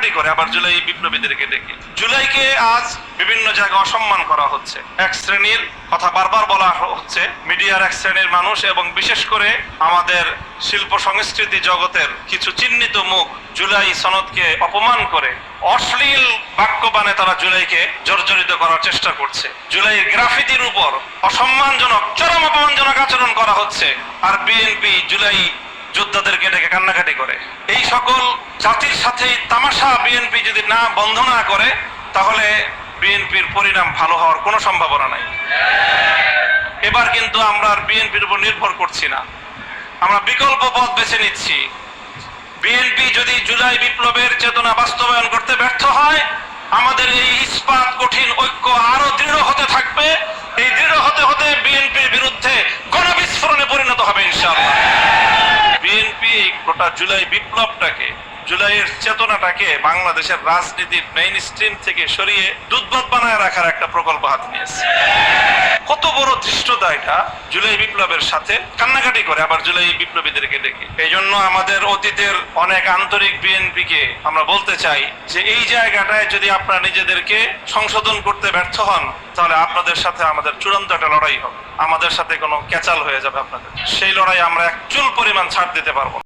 কান্নাকাটি করে আবার জুলাই বিপ্লবীদেরকে ডেকে। জুলাইকে আজ বিভিন্ন জায়গায় অসম্মান করা হচ্ছে। এক শ্রেণীর কথা বারবার বলা হচ্ছে, মিডিয়ার এক শ্রেণীর মানুষ এবং বিশেষ করে আমাদের শিল্প সংস্কৃতি জগতের কিছু চিহ্নিত মুখ জুলাই সনদকে অপমান করে অশ্লীল বাক্যবাণে তারা জুলাইকে জর্জরিত করার চেষ্টা করছে। জুলাইয়ের গ্রাফিতির উপর অসম্মানজনক চরম অপমানজনক আচরণ করা হচ্ছে, আর বিএনপি জুলাই যোদ্ধাদেরকে ডেকে কান্নাকাটি করে। এই সকল জাতির সাথে তামাশা বিএনপি যদি না বন্ধ না করে, তাহলে বিএনপির পরিণাম ভালো হওয়ার কোনো সম্ভাবনা নাই। এবার কিন্তু আমরা আর বিএনপির উপর নির্ভর করছি না, আমরা বিকল্প পথ বেছে নিচ্ছি। বিএনপি যদি জুলাই বিপ্লবের চেতনা বাস্তবায়ন করতে ব্যর্থ হয়, আমাদের এই ইস্পাত কঠিন ঐক্য আরো দৃঢ় হতে থাকবে। এই দৃঢ় হতে হতে বিএনপির বিরুদ্ধে গণবিস্ফোরণে পরিণত হবে ইনশাআল্লাহ। বিএনপি গোটা জুলাই বিপ্লবটাকে, জুলাইয়ের চেতনাটাকে বাংলাদেশের রাজনীতির মেইন স্ট্রিম থেকে সরিয়ে দুধভাত বানায় রাখার একটা প্রকল্প হাতে নিয়েছে। কত বড় ধৃষ্টতা এটা! জুলাই বিপ্লবের সাথে কান্নাকাটি করে আবার জুলাই বিপ্লবীদেরকে ডেকে। এই জন্য আমাদের অতীতের অনেক আন্তরিক বিএনপিকে আমরা বলতে চাই যে এই জায়গাটায় যদি আপনারা নিজেদেরকে সংশোধন করতে ব্যর্থ হন, তাহলে আপনাদের সাথে আমাদের চূড়ান্ত একটা লড়াই হবে। আমাদের সাথে কোনো ক্যাচাল হয়ে যাবে আপনাদের। সেই লড়াই আমরা এক চুল পরিমাণ ছাড় দিতে পারবো না।